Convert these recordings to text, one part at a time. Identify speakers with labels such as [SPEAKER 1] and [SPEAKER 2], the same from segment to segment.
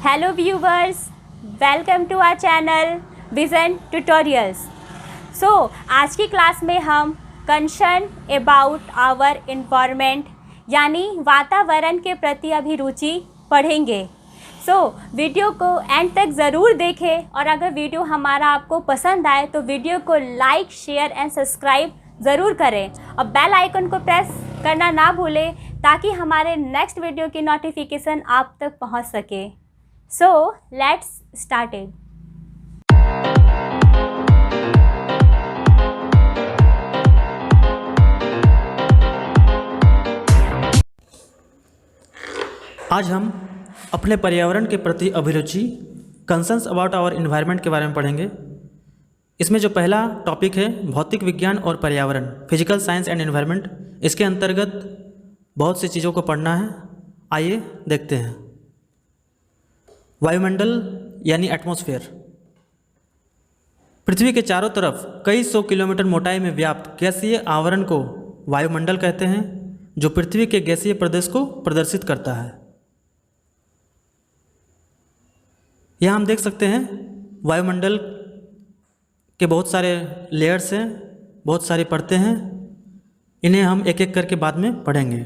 [SPEAKER 1] Hello viewers, welcome to our channel Vision Tutorials. आज की class में हम कंसर्न अबाउट आवर इन्वायरमेंट यानी वातावरण के प्रति अभिरुचि पढ़ेंगे। वीडियो को एंड तक ज़रूर देखें और अगर वीडियो हमारा आपको पसंद आए तो वीडियो को लाइक, शेयर एंड सब्सक्राइब ज़रूर करें और बेल आइकन को प्रेस करना ना भूलें ताकि हमारे नेक्स्ट वीडियो की नोटिफिकेशन आप तक पहुंच सके। Let's start it.
[SPEAKER 2] आज हम अपने पर्यावरण के प्रति अभिरुचि कंसर्न्स अबाउट आवर इन्वायरमेंट के बारे में पढ़ेंगे। इसमें जो पहला टॉपिक है भौतिक विज्ञान और पर्यावरण, फिजिकल साइंस एंड एनवायरनमेंट, इसके अंतर्गत बहुत सी चीज़ों को पढ़ना है। आइए देखते हैं। वायुमंडल यानी एटमॉस्फेयर पृथ्वी के चारों तरफ कई सौ किलोमीटर मोटाई में व्याप्त गैसीय आवरण को वायुमंडल कहते हैं, जो पृथ्वी के गैसीय प्रदेश को प्रदर्शित करता है। यहाँ हम देख सकते हैं वायुमंडल के बहुत सारे लेयर्स हैं, बहुत सारी परतें हैं। इन्हें हम एक एक करके बाद में पढ़ेंगे।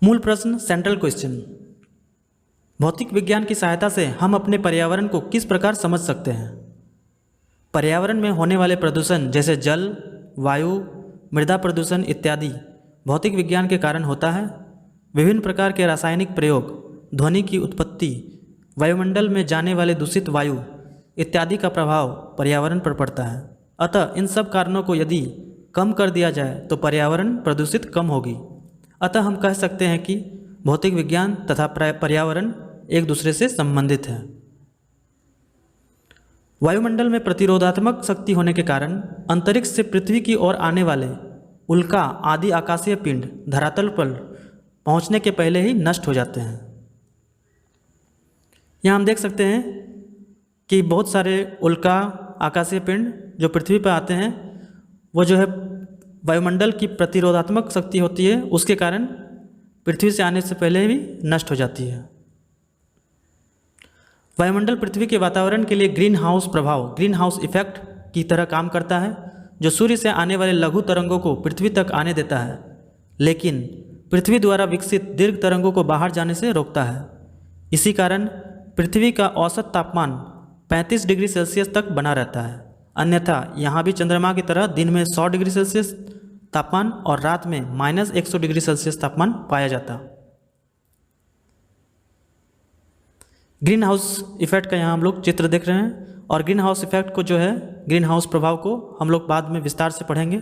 [SPEAKER 2] मूल प्रश्न, सेंट्रल क्वेश्चन। भौतिक विज्ञान की सहायता से हम अपने पर्यावरण को किस प्रकार समझ सकते हैं? पर्यावरण में होने वाले प्रदूषण जैसे जल, वायु, मृदा प्रदूषण इत्यादि भौतिक विज्ञान के कारण होता है। विभिन्न प्रकार के रासायनिक प्रयोग, ध्वनि की उत्पत्ति, वायुमंडल में जाने वाले दूषित वायु इत्यादि का प्रभाव पर्यावरण पर पड़ता है। अतः इन सब कारणों को यदि कम कर दिया जाए तो पर्यावरण प्रदूषित कम होगी। अतः हम कह सकते हैं कि भौतिक विज्ञान तथा पर्यावरण एक दूसरे से संबंधित हैं। वायुमंडल में प्रतिरोधात्मक शक्ति होने के कारण अंतरिक्ष से पृथ्वी की ओर आने वाले उल्का आदि आकाशीय पिंड धरातल पर पहुंचने के पहले ही नष्ट हो जाते हैं। यहाँ हम देख सकते हैं कि बहुत सारे उल्का आकाशीय पिंड जो पृथ्वी पर आते हैं, वो जो है वायुमंडल की प्रतिरोधात्मक शक्ति होती है, उसके कारण पृथ्वी से आने से पहले भी नष्ट हो जाती है। वायुमंडल पृथ्वी के वातावरण के लिए ग्रीन हाउस प्रभाव, ग्रीन हाउस इफेक्ट की तरह काम करता है, जो सूर्य से आने वाले लघु तरंगों को पृथ्वी तक आने देता है, लेकिन पृथ्वी द्वारा विकसित दीर्घ तरंगों को बाहर जाने से रोकता है। इसी कारण पृथ्वी का औसत तापमान 35 डिग्री सेल्सियस तक बना रहता है। अन्यथा यहाँ भी चंद्रमा की तरह दिन में 100 डिग्री सेल्सियस तापमान और रात में -100 डिग्री सेल्सियस तापमान पाया जाता। ग्रीन हाउस इफेक्ट का यहाँ हम लोग चित्र देख रहे हैं और ग्रीन हाउस इफेक्ट को जो है, ग्रीन हाउस प्रभाव को हम लोग बाद में विस्तार से पढ़ेंगे।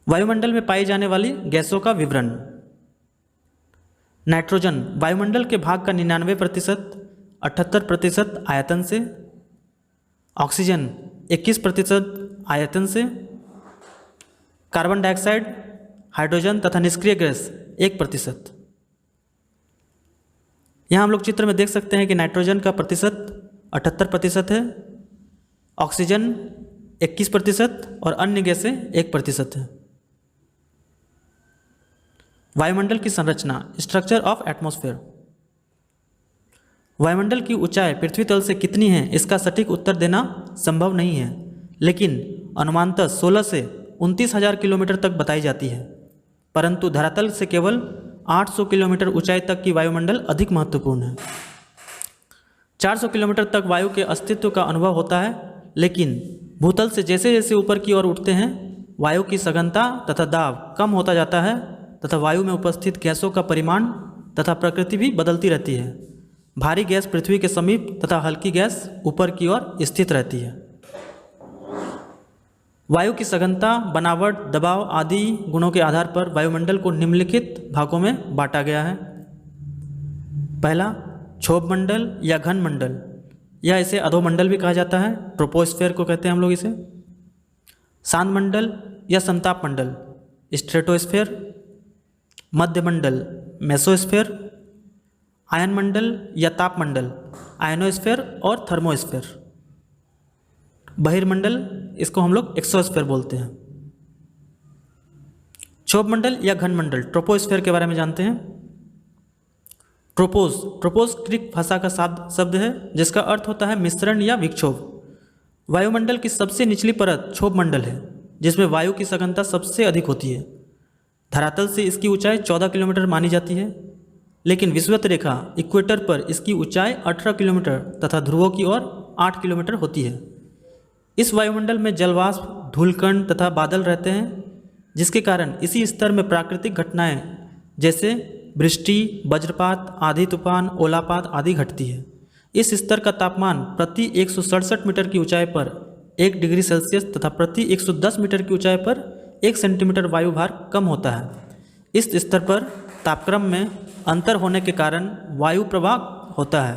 [SPEAKER 2] वायुमंडल में पाई जाने वाली गैसों का विवरण। नाइट्रोजन वायुमंडल के भाग का 99%, 78% आयतन से। ऑक्सीजन 21% आयतन से। कार्बन डाइऑक्साइड, हाइड्रोजन तथा निष्क्रिय गैस 1%। यहाँ हम लोग चित्र में देख सकते हैं कि नाइट्रोजन का प्रतिशत 78% है, ऑक्सीजन 21% और अन्य गैसें 1% है। वायुमंडल की संरचना, स्ट्रक्चर ऑफ एटमॉस्फेयर। वायुमंडल की ऊंचाई पृथ्वी तल से कितनी है, इसका सटीक उत्तर देना संभव नहीं है, लेकिन अनुमानतः 16 से 29,000 किलोमीटर तक बताई जाती है। परंतु धरातल से केवल 800 किलोमीटर ऊंचाई तक की वायुमंडल अधिक महत्वपूर्ण है। 400 किलोमीटर तक वायु के अस्तित्व का अनुभव होता है, लेकिन भूतल से जैसे जैसे ऊपर की ओर उठते हैं, वायु की सघनता तथा दाब कम होता जाता है तथा वायु में उपस्थित गैसों का परिमाण तथा प्रकृति भी बदलती रहती है। भारी गैस पृथ्वी के समीप तथा हल्की गैस ऊपर की ओर स्थित रहती है। वायु की सघनता, बनावट, दबाव आदि गुणों के आधार पर वायुमंडल को निम्नलिखित भागों में बांटा गया है। पहला, क्षोभ मंडल या घन मंडल, या इसे अधोमंडल भी कहा जाता है, ट्रोपोस्फेयर को कहते हैं हम लोग इसे। शांत मंडल या संताप मंडल, स्ट्रेटोस्फेयर। मध्यमंडल, मेसोस्फेयर। आयन मंडल या तापमंडल, आयनोस्फेयर और थर्मोस्फेयर। बहिर्मंडल, इसको हम लोग एक्सोस्फेयर बोलते हैं। क्षोभ मंडल या घन मंडल, ट्रोपोस्फेयर के बारे में जानते हैं। प्रोपोज ग्रीक भाषा का शब्द है जिसका अर्थ होता है मिश्रण या विक्षोभ। वायुमंडल की सबसे निचली परत क्षोभ मंडल है जिसमें वायु की सघनता सबसे अधिक होती है। धरातल से इसकी ऊंचाई 14 किलोमीटर मानी जाती है, लेकिन विषुवत रेखा इक्वेटर पर इसकी ऊंचाई 18 किलोमीटर तथा ध्रुवों की ओर 8 किलोमीटर होती है। इस वायुमंडल में जलवाष्प, धूलकण तथा बादल रहते हैं, जिसके कारण इसी स्तर में प्राकृतिक घटनाएं जैसे वृष्टि, वज्रपात, आंधी तूफान, ओलापात आदि घटती है। इस स्तर का तापमान प्रति 167 मीटर की ऊंचाई पर 1 डिग्री सेल्सियस तथा प्रति 110 मीटर की ऊंचाई पर 1 सेंटीमीटर वायुभार कम होता है। इस स्तर पर तापक्रम में अंतर होने के कारण वायु प्रवाह होता है।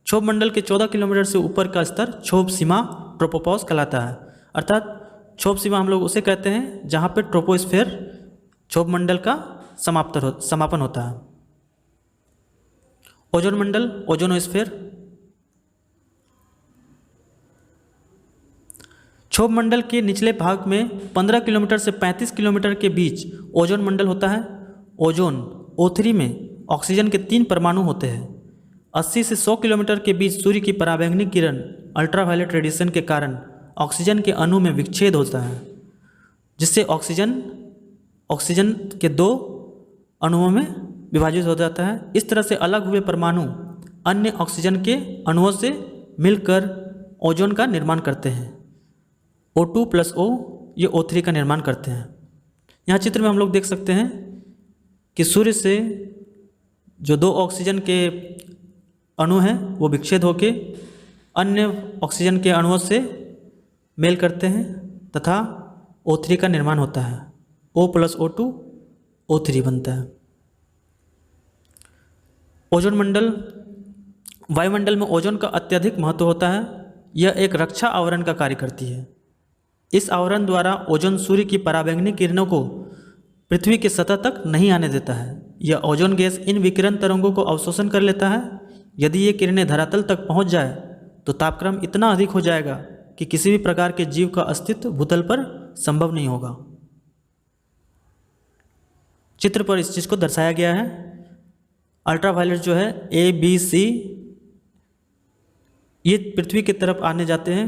[SPEAKER 2] क्षोभ मंडल के 14 किलोमीटर से ऊपर का स्तर क्षोभ सीमा ट्रोपोपॉज कहलाता है। अर्थात क्षोभ सीमा हम लोग उसे कहते हैं जहाँ पे ट्रोपोस्फेयर क्षोभ मंडल का समापन होता है। ओजोन मंडल, ओजोनोस्फेयर। क्षोभ मंडल के निचले भाग में 15 किलोमीटर से 35 किलोमीटर के बीच ओजोन मंडल होता है। ओजोन O3 में ऑक्सीजन के 3 परमाणु होते हैं। 80 से 100 किलोमीटर के बीच सूर्य की पराबैंगनी किरण अल्ट्रावायलेट रेडिएशन के कारण ऑक्सीजन के अणु में विच्छेद होता है, जिससे ऑक्सीजन के 2 अणुओं में विभाजित हो जाता है। इस तरह से अलग हुए परमाणु अन्य ऑक्सीजन के अणुओं से मिलकर ओजोन का निर्माण करते हैं। O2 + O ये O3 का निर्माण करते हैं। यहाँ चित्र में हम लोग देख सकते हैं कि सूर्य से जो 2 ऑक्सीजन के अणु हैं वो विच्छेद होके अन्य ऑक्सीजन के अणुओं से मेल करते हैं तथा O3 का निर्माण होता है। O + O2 O3 बनता है। ओजोन मंडल, वायुमंडल में ओजोन का अत्यधिक महत्व होता है। यह एक रक्षा आवरण का कार्य करती है। इस आवरण द्वारा ओजोन सूर्य की पराबैंगनी किरणों को पृथ्वी की सतह तक नहीं आने देता है। यह ओजोन गैस इन विकिरण तरंगों को अवशोषण कर लेता है। यदि ये किरणें धरातल तक पहुंच जाए तो तापक्रम इतना अधिक हो जाएगा कि किसी भी प्रकार के जीव का अस्तित्व भूतल पर संभव नहीं होगा। चित्र पर इस चीज़ को दर्शाया गया है। अल्ट्रावायलेट जो है ABC ये पृथ्वी की तरफ आने जाते हैं,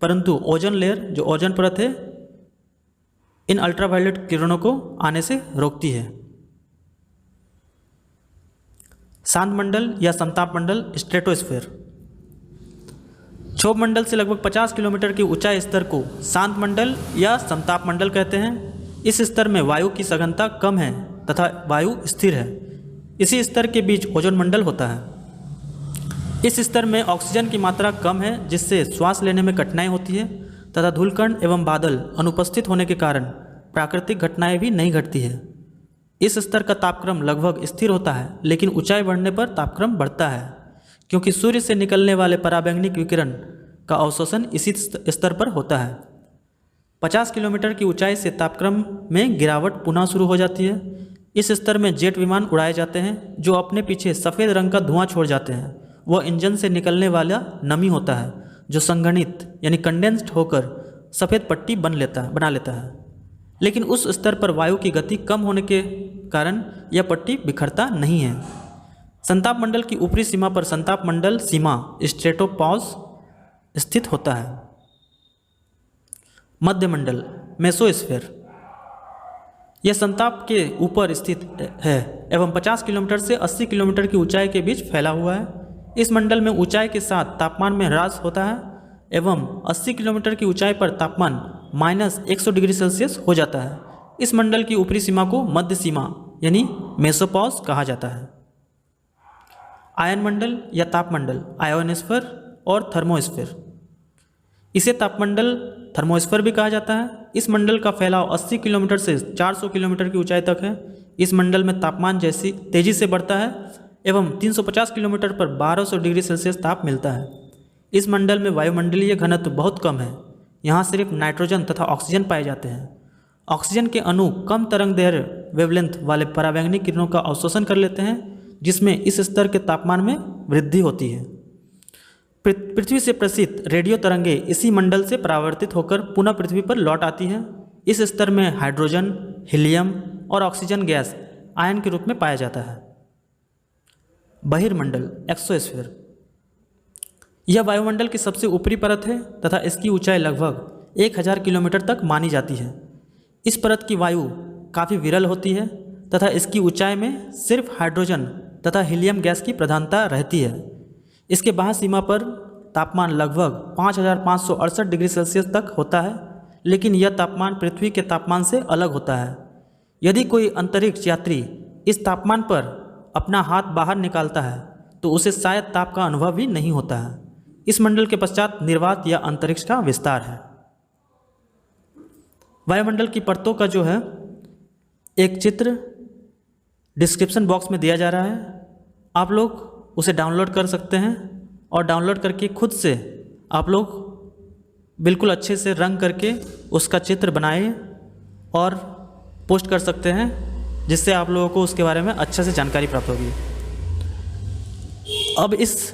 [SPEAKER 2] परंतु ओजोन लेयर जो ओजोन परत है इन अल्ट्रावायलेट किरणों को आने से रोकती है। शांत मंडल या समताप मंडल, स्ट्रेटोस्फेयर। क्षोभ मंडल से लगभग 50 किलोमीटर की ऊंचाई स्तर को शांत मंडल या समताप मंडल कहते हैं। इस स्तर में वायु की सघनता कम है तथा वायु स्थिर है। इसी स्तर के बीच ओजोन मंडल होता है। इस स्तर में ऑक्सीजन की मात्रा कम है, जिससे श्वास लेने में कठिनाई होती है तथा धूलकण एवं बादल अनुपस्थित होने के कारण प्राकृतिक घटनाएं भी नहीं घटती है। इस स्तर का तापक्रम लगभग स्थिर होता है, लेकिन ऊंचाई बढ़ने पर तापक्रम बढ़ता है, क्योंकि सूर्य से निकलने वाले पराबैंगनी विकिरण का अवशोषण इसी स्तर पर होता है। 50 किलोमीटर की ऊंचाई से तापक्रम में गिरावट पुनः शुरू हो जाती है। इस स्तर में जेट विमान उड़ाए जाते हैं जो अपने पीछे सफ़ेद रंग का धुआं छोड़ जाते हैं। वह इंजन से निकलने वाला नमी होता है जो संघनित यानी कंडेंस्ड होकर सफ़ेद पट्टी बना लेता है। लेकिन उस स्तर पर वायु की गति कम होने के कारण यह पट्टी बिखरता नहीं है। संताप मंडल की ऊपरी सीमा पर संताप मंडल सीमा स्ट्रेटोपॉज स्थित होता है। मध्य मंडल, मेसोस्फीयर, यह संताप के ऊपर स्थित है एवं 50 किलोमीटर से 80 किलोमीटर की ऊंचाई के बीच फैला हुआ है। इस मंडल में ऊंचाई के साथ तापमान में ह्रास होता है एवं 80 किलोमीटर की ऊंचाई पर तापमान -100 डिग्री सेल्सियस हो जाता है। इस मंडल की ऊपरी सीमा को मध्य सीमा यानी मेसोपॉज कहा जाता है। आयन मंडल या तापमंडल, आयोनोस्फीयर और थर्मोस्फीयर, इसे तापमंडल थर्मोस्फीयर भी कहा जाता है। इस मंडल का फैलाव 80 किलोमीटर से 400 किलोमीटर की ऊंचाई तक है। इस मंडल में तापमान जैसी तेजी से बढ़ता है एवं 350 किलोमीटर पर 1200 डिग्री सेल्सियस ताप मिलता है। इस मंडल में वायुमंडलीय घनत्व बहुत कम है। यहाँ सिर्फ नाइट्रोजन तथा ऑक्सीजन पाए जाते हैं। ऑक्सीजन के अणु कम तरंगदैर्घ्य वेवलेंथ वाले पराबैंगनी किरणों का अवशोषण कर लेते हैं, जिसमें इस स्तर के तापमान में वृद्धि होती है। पृथ्वी से प्रेषित रेडियो तरंगे इसी मंडल से परावर्तित होकर पुनः पृथ्वी पर लौट आती हैं। इस स्तर में हाइड्रोजन, हीलियम और ऑक्सीजन गैस आयन के रूप में पाया जाता है। बहिर्मंडल एक्सोस्फीयर। यह वायुमंडल की सबसे ऊपरी परत है तथा इसकी ऊंचाई लगभग 1000 किलोमीटर तक मानी जाती है। इस परत की वायु काफ़ी विरल होती है तथा इसकी ऊंचाई में सिर्फ हाइड्रोजन तथा हीलियम गैस की प्रधानता रहती है। इसके बाह्य सीमा पर तापमान लगभग 5568 डिग्री सेल्सियस तक होता है, लेकिन यह तापमान पृथ्वी के तापमान से अलग होता है। यदि कोई अंतरिक्ष यात्री इस तापमान पर अपना हाथ बाहर निकालता है तो उसे शायद ताप का अनुभव भी नहीं होता है। इस मंडल के पश्चात निर्वात या अंतरिक्ष का विस्तार है। वायुमंडल की परतों का जो है एक चित्र डिस्क्रिप्शन बॉक्स में दिया जा रहा है, आप लोग उसे डाउनलोड कर सकते हैं और डाउनलोड करके खुद से आप लोग बिल्कुल अच्छे से रंग करके उसका चित्र बनाएं और पोस्ट कर सकते हैं, जिससे आप लोगों को उसके बारे में अच्छे से जानकारी प्राप्त होगी। अब इस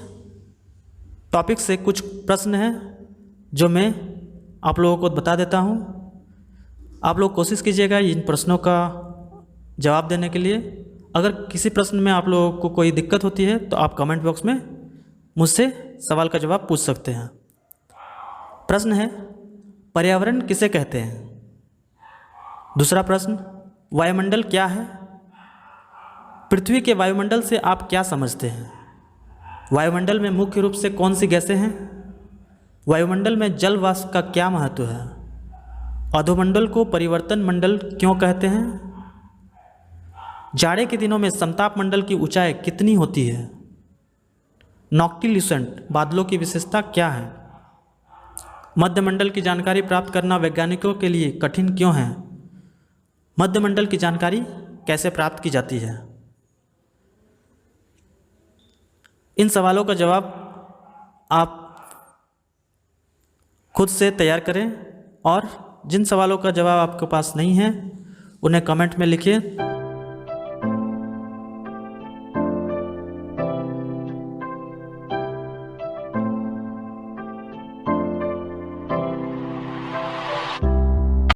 [SPEAKER 2] टॉपिक से कुछ प्रश्न हैं जो मैं आप लोगों को बता देता हूं। आप लोग कोशिश कीजिएगा इन प्रश्नों का जवाब देने के लिए। अगर किसी प्रश्न में आप लोगों को कोई दिक्कत होती है तो आप कमेंट बॉक्स में मुझसे सवाल का जवाब पूछ सकते हैं। प्रश्न है, पर्यावरण किसे कहते हैं? दूसरा प्रश्न, वायुमंडल क्या है? पृथ्वी के वायुमंडल से आप क्या समझते हैं? वायुमंडल में मुख्य रूप से कौन सी गैसें हैं? वायुमंडल में जल वाष्प का क्या महत्व है? अधोमंडल को परिवर्तन मंडल क्यों कहते हैं? जाड़े के दिनों में समताप मंडल की ऊंचाई कितनी होती है? नॉक्टिल्यूसेंट बादलों की विशेषता क्या है? मध्यमंडल की जानकारी प्राप्त करना वैज्ञानिकों के लिए कठिन क्यों है? मध्यमंडल की जानकारी कैसे प्राप्त की जाती है? इन सवालों का जवाब आप खुद से तैयार करें और जिन सवालों का जवाब आपके पास नहीं है उन्हें कमेंट में लिखिए।